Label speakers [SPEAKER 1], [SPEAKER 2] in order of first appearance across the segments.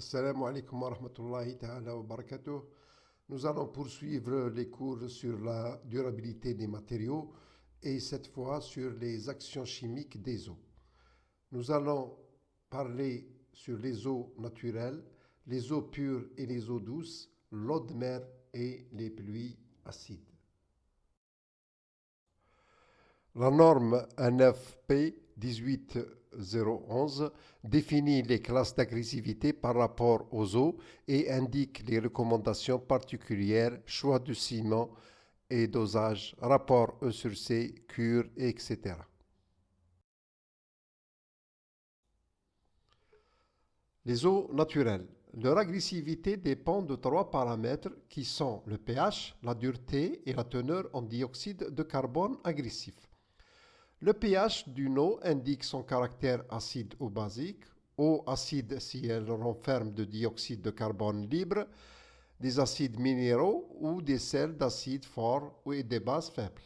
[SPEAKER 1] Assalamu alaikum wa rahmatullahi ta'ala wa barakatuh. Nous allons poursuivre les cours sur la durabilité des matériaux et cette fois sur les actions chimiques des eaux. Nous allons parler sur les eaux naturelles, les eaux pures et les eaux douces, l'eau de mer et les pluies acides. La norme NFP 18011 définit les classes d'agressivité par rapport aux eaux et indique les recommandations particulières, choix de ciment et dosage, rapport E sur C, cure, etc. Les eaux naturelles. Leur agressivité dépend de trois paramètres qui sont le pH, la dureté et la teneur en dioxyde de carbone agressif. Le pH d'une eau indique son caractère acide ou basique. Eau acide si elle renferme de dioxyde de carbone libre, des acides minéraux ou des sels d'acide forts ou des bases faibles.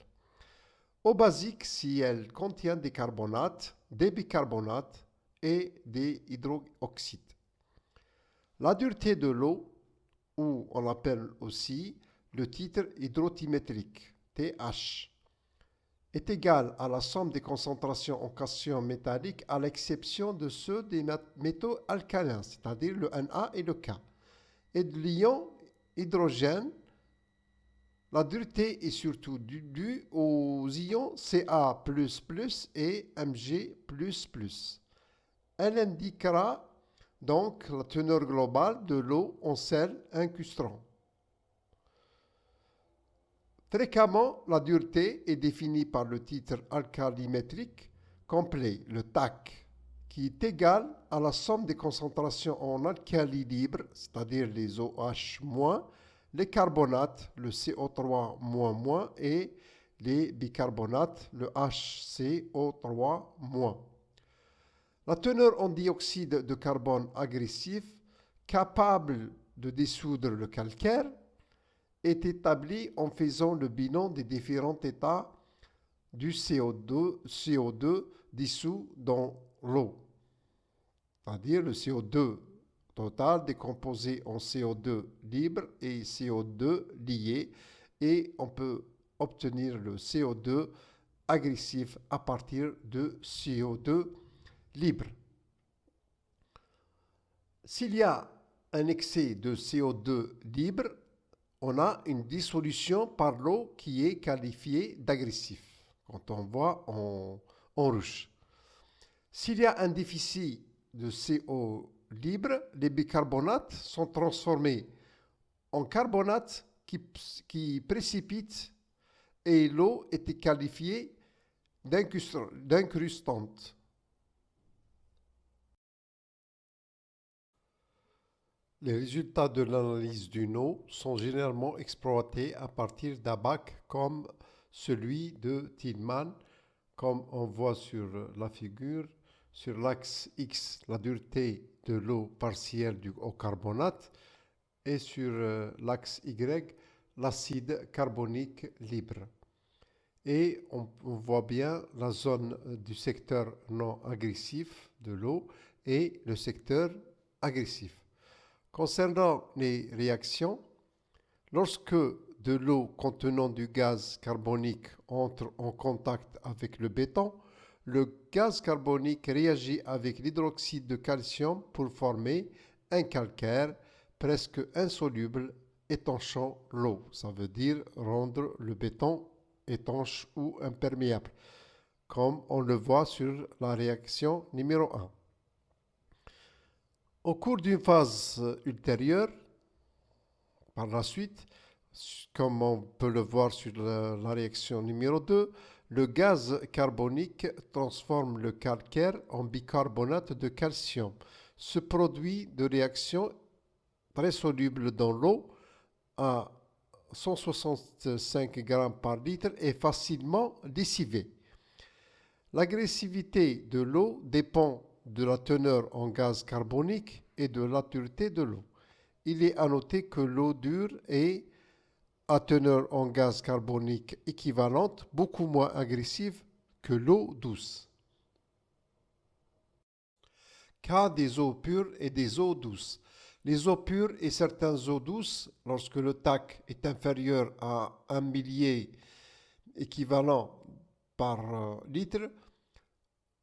[SPEAKER 1] Eau basique si elle contient des carbonates, des bicarbonates et des hydroxydes. La dureté de l'eau, ou on l'appelle aussi le titre hydrotimétrique, TH, est égale à la somme des concentrations en cation métallique à l'exception de ceux des métaux alcalins, c'est-à-dire le Na et le K. Et de l'ion hydrogène, la dureté est surtout due aux ions Ca++ et Mg++. Elle indiquera donc la teneur globale de l'eau en sel incrustant. Fréquemment, la dureté est définie par le titre alcalimétrique complet, le TAC, qui est égal à la somme des concentrations en alcalis libres, c'est-à-dire les OH-, les carbonates, le CO3-, et les bicarbonates, le HCO3-. La teneur en dioxyde de carbone agressif, capable de dissoudre le calcaire, est établie en faisant le bilan des différents états du CO2 dissous dans l'eau, c'est-à-dire le CO2 total décomposé en CO2 libre et CO2 lié, et on peut obtenir le CO2 agressif à partir de CO2 libre. S'il y a un excès de CO2 libre, on a une dissolution par l'eau qui est qualifiée d'agressif, quand on voit en rouge. S'il y a un déficit de CO libre, les bicarbonates sont transformés en carbonates qui précipitent et l'eau est qualifiée d'incrustante. Les résultats de l'analyse d'une eau sont généralement exploités à partir d'un bac comme celui de Tillman, comme on voit sur la figure. Sur l'axe X, la dureté de l'eau partielle au carbonate, et sur l'axe Y, l'acide carbonique libre. Et on voit bien la zone du secteur non agressif de l'eau et le secteur agressif. Concernant les réactions, lorsque de l'eau contenant du gaz carbonique entre en contact avec le béton, le gaz carbonique réagit avec l'hydroxyde de calcium pour former un calcaire presque insoluble étanchant l'eau. Ça veut dire rendre le béton étanche ou imperméable, comme on le voit sur la réaction numéro 1. Au cours d'une phase ultérieure, par la suite, comme on peut le voir sur la réaction numéro 2, le gaz carbonique transforme le calcaire en bicarbonate de calcium. Ce produit de réaction très soluble dans l'eau à 165 g par litre est facilement lessivé. L'agressivité de l'eau dépend de la teneur en gaz carbonique et de la dureté de l'eau. Il est à noter que l'eau dure est à teneur en gaz carbonique équivalente, beaucoup moins agressive que l'eau douce. Cas des eaux pures et des eaux douces. Les eaux pures et certaines eaux douces, lorsque le TAC est inférieur à 1 millier équivalent par litre,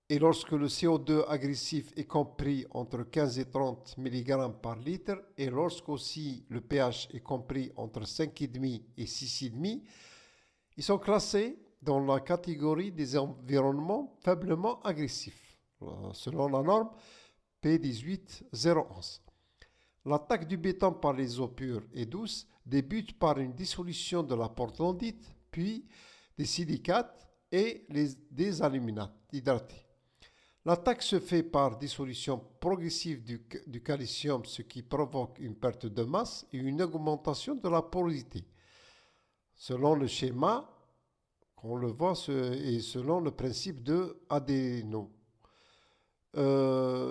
[SPEAKER 1] et lorsque le CO2 agressif est compris entre 15 et 30 mg par litre, et lorsque aussi le pH est compris entre 5,5 et 6,5, ils sont classés dans la catégorie des environnements faiblement agressifs, selon la norme P18011. L'attaque du béton par les eaux pures et douces débute par une dissolution de la portlandite, puis des silicates et des aluminates hydratés. L'attaque se fait par dissolution progressive du calcium, ce qui provoque une perte de masse et une augmentation de la porosité. Selon le schéma, on le voit, et selon le principe de Adeno.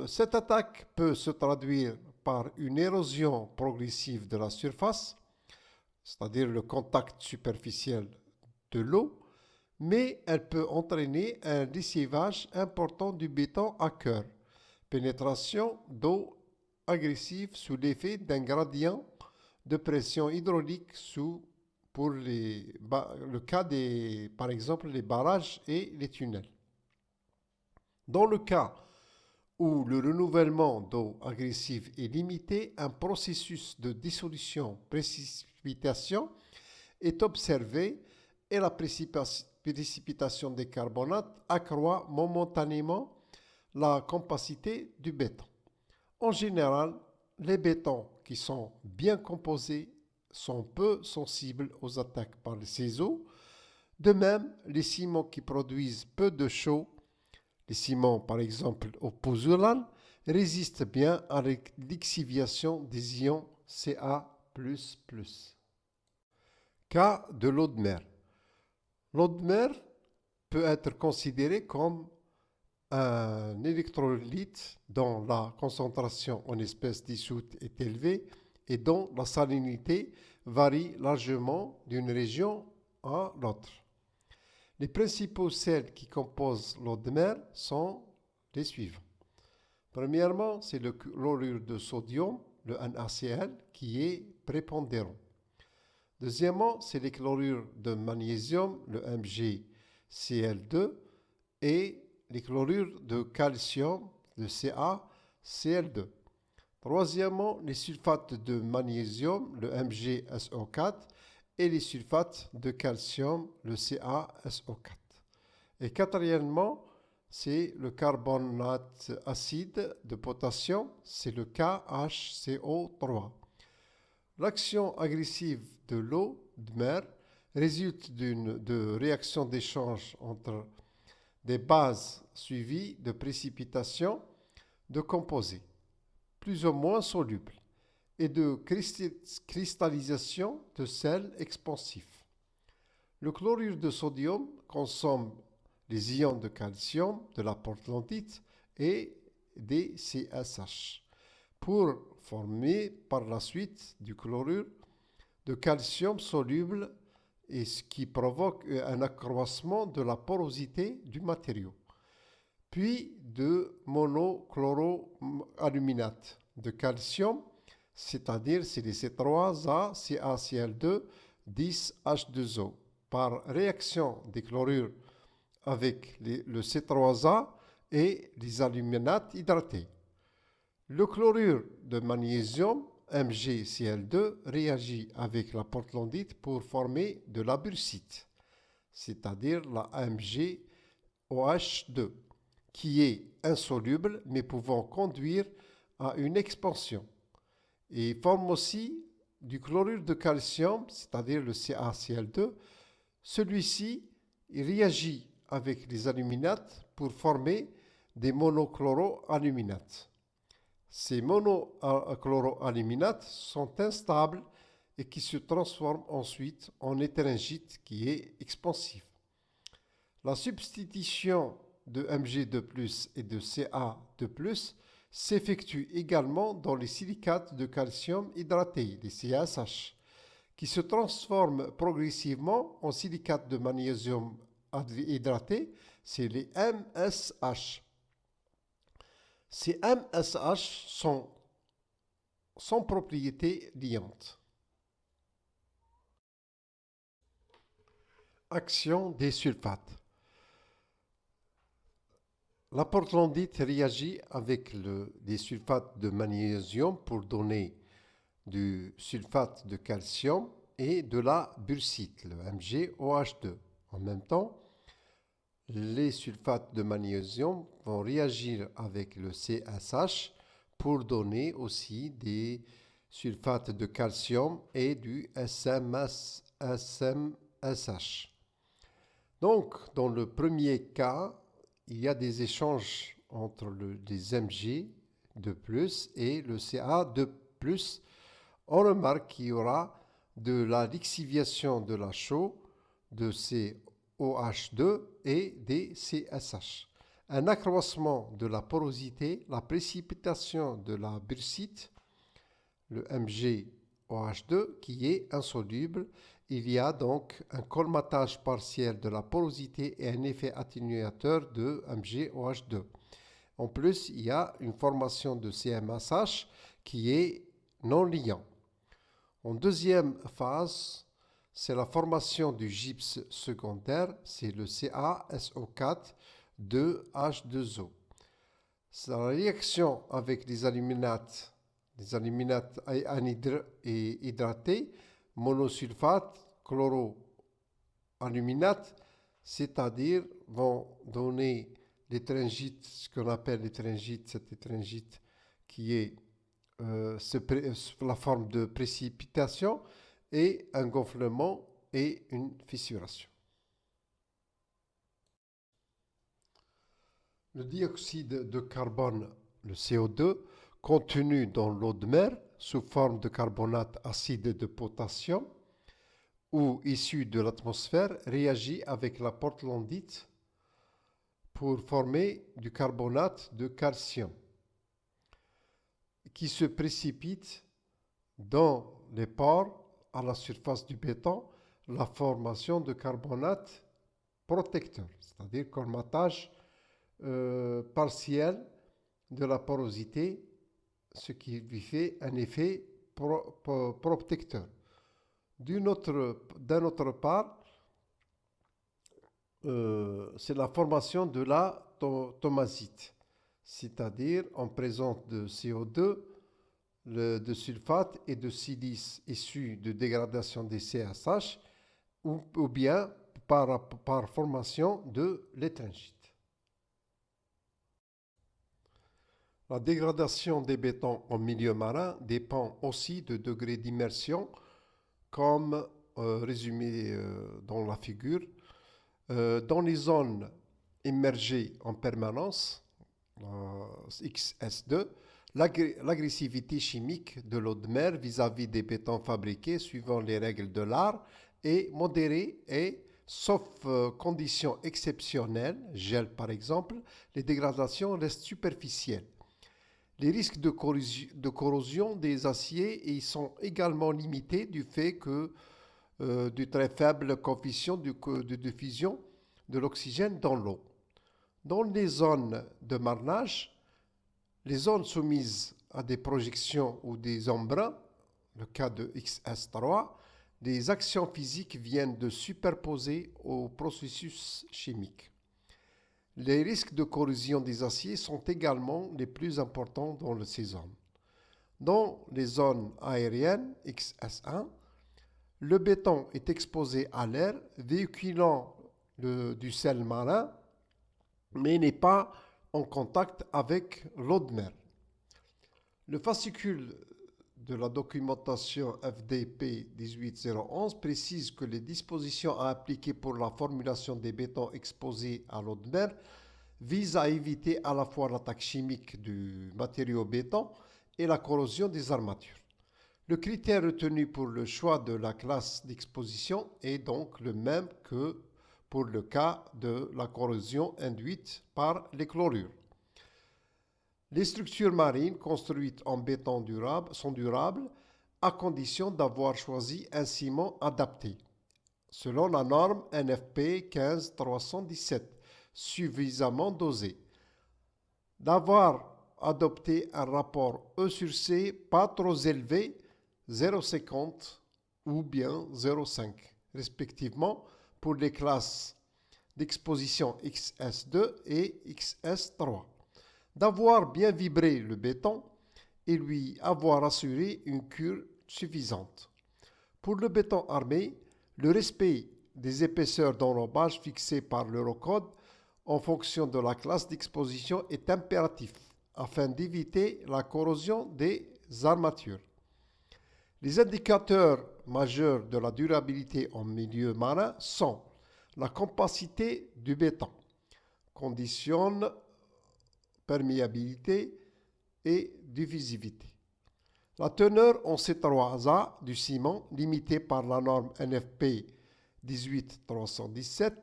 [SPEAKER 1] Cette attaque peut se traduire par une érosion progressive de la surface, c'est-à-dire le contact superficiel de l'eau, mais elle peut entraîner un lessivage important du béton à cœur, pénétration d'eau agressive sous l'effet d'un gradient de pression hydraulique pour le cas des, par exemple, les barrages et les tunnels. Dans le cas où le renouvellement d'eau agressive est limité, un processus de dissolution-précipitation est observé et la précipitation des carbonates accroît momentanément la compacité du béton. En général, les bétons qui sont bien composés sont peu sensibles aux attaques par ces eaux. De même, les ciments qui produisent peu de chaux, les ciments par exemple au pozzolan, résistent bien à l'exciviation des ions Ca++. Cas de l'eau de mer. L'eau de mer peut être considérée comme un électrolyte dont la concentration en espèces dissoutes est élevée et dont la salinité varie largement d'une région à l'autre. Les principaux sels qui composent l'eau de mer sont les suivants. Premièrement, c'est le chlorure de sodium, le NaCl, qui est prépondérant. Deuxièmement, c'est les chlorures de magnésium, le MgCl2, et les chlorures de calcium, le CaCl2. Troisièmement, les sulfates de magnésium, le MgSO4, et les sulfates de calcium, le CaSO4. Et quatrièmement, c'est le carbonate acide de potassium, c'est le KHCO3. L'action agressive de l'eau de mer résulte de réactions d'échange entre des bases suivies de précipitations de composés, plus ou moins solubles, et de cristallisation de sels expansifs. Le chlorure de sodium consomme les ions de calcium, de la portlandite et des CSH pour former par la suite du chlorure de calcium soluble, et ce qui provoque un accroissement de la porosité du matériau, puis de monochloroaluminate de calcium, c'est-à-dire c'est les C3A, CaCl2, 10H2O, par réaction des chlorures avec le C3A et les aluminates hydratés. Le chlorure de magnésium, MgCl2, réagit avec la portlandite pour former de la bursite, c'est-à-dire la MgOH2, qui est insoluble mais pouvant conduire à une expansion, et forme aussi du chlorure de calcium, c'est-à-dire le CaCl2. Celui-ci réagit avec les aluminates pour former des monochloroaluminates. Ces monochloroaluminates sont instables et qui se transforment ensuite en éthérengite qui est expansif. La substitution de Mg2+, et de Ca2+, s'effectue également dans les silicates de calcium hydratés, les CaSH, qui se transforment progressivement en silicates de magnésium hydratés, c'est les MSH. Ces MSH sont sans propriété liante. Action des sulfates. La portlandite réagit avec des sulfates de magnésium pour donner du sulfate de calcium et de la bursite, le MgOH2. En même temps, les sulfates de magnésium vont réagir avec le CSH pour donner aussi des sulfates de calcium et du SMSH. Donc, dans le premier cas, il y a des échanges entre les Mg de plus et le Ca de plus. On remarque qu'il y aura de la lixiviation de la chaux, de COH2 et des CSH. Un accroissement de la porosité, la précipitation de la bursite, le MgOH2 qui est insoluble. Il y a donc un colmatage partiel de la porosité et un effet atténuateur de MgOH2. En plus, il y a une formation de CMSH qui est non liant. En deuxième phase, c'est la formation du gypse secondaire, c'est le CaSO4 2H2O. La réaction avec les aluminates hydratés, monosulfate, chloroaluminate, c'est-à-dire vont donner l'étringite, ce qu'on appelle l'étringite, cette étringite qui est la forme de précipitation et un gonflement et une fissuration. Le dioxyde de carbone, le CO2, contenu dans l'eau de mer sous forme de carbonate acide de potassium ou issu de l'atmosphère réagit avec la portlandite pour former du carbonate de calcium qui se précipite dans les pores à la surface du béton, la formation de carbonate protecteur, c'est-à-dire colmatage partiel de la porosité, ce qui lui fait un effet protecteur. D'un autre part, c'est la formation de la tomasite, c'est-à-dire en présence de CO2, de sulfate et de silice issus de dégradation des CSH ou bien par formation de l'étringite. La dégradation des bétons en milieu marin dépend aussi du degré d'immersion, comme résumé dans la figure. Dans les zones immergées en permanence, XS2, l'agressivité chimique de l'eau de mer vis-à-vis des bétons fabriqués suivant les règles de l'art est modérée et, sauf conditions exceptionnelles, gel par exemple, les dégradations restent superficielles. Les risques de corrosion des aciers y sont également limités du fait du très faible coefficient de diffusion de l'oxygène dans l'eau. Dans les zones de marnage, les zones soumises à des projections ou des embruns, le cas de XS3, des actions physiques viennent de superposer au processus chimique. Les risques de corrosion des aciers sont également les plus importants dans ces zones. Dans les zones aériennes XS1, le béton est exposé à l'air véhiculant du sel marin, mais n'est pas en contact avec l'eau de mer. Le fascicule de la documentation FDP 18011 précise que les dispositions à appliquer pour la formulation des bétons exposés à l'eau de mer visent à éviter à la fois l'attaque chimique du matériau béton et la corrosion des armatures. Le critère retenu pour le choix de la classe d'exposition est donc le même que pour le cas de la corrosion induite par les chlorures. Les structures marines construites en béton durable sont durables à condition d'avoir choisi un ciment adapté, selon la norme NFP 15317, suffisamment dosé, d'avoir adopter un rapport E sur C pas trop élevé, 0,50 ou bien 0,5, respectivement, pour les classes d'exposition XS2 et XS3. D'avoir bien vibré le béton et lui avoir assuré une cure suffisante. Pour le béton armé, le respect des épaisseurs d'enrobage fixées par l'Eurocode en fonction de la classe d'exposition est impératif afin d'éviter la corrosion des armatures. Les indicateurs majeurs de la durabilité en milieu marin sont la compacité du béton, conditions, perméabilité et diffusivité. La teneur en C3A du ciment, limitée par la norme NFP 18317,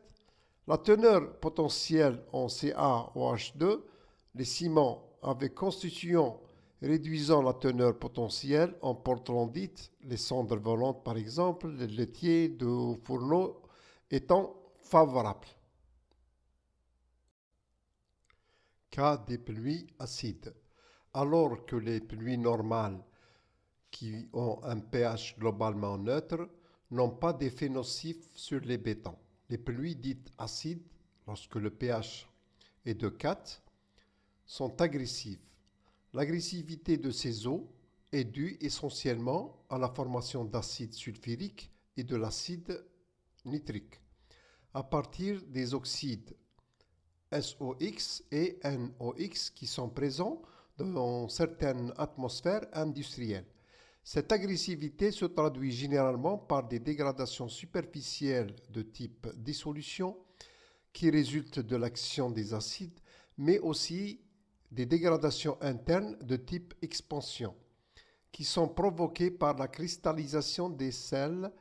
[SPEAKER 1] la teneur potentielle en CaOH2, les ciments avec constitution réduisant la teneur potentielle en portlandite, les cendres volantes par exemple, les laitiers de fourneau étant favorables. Cas des pluies acides. Alors que les pluies normales qui ont un pH globalement neutre n'ont pas d'effet nocif sur les bétons. Les pluies dites acides, lorsque le pH est de 4, sont agressives. L'agressivité de ces eaux est due essentiellement à la formation d'acide sulfurique et de l'acide nitrique, à partir des oxydes SOX et NOx qui sont présents dans certaines atmosphères industrielles. Cette agressivité se traduit généralement par des dégradations superficielles de type dissolution qui résultent de l'action des acides, mais aussi des dégradations internes de type expansion qui sont provoquées par la cristallisation des sels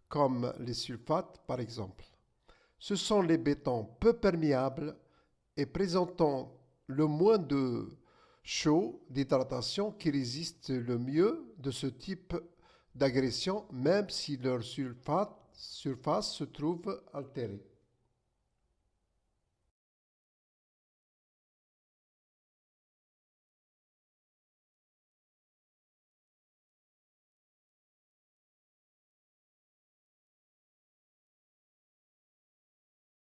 [SPEAKER 1] comme les sulfates par exemple. Ce sont les bétons peu perméables et présentant le moins de chaud d'hydratation qui résistent le mieux de ce type d'agression, même si leur surface se trouve altérée.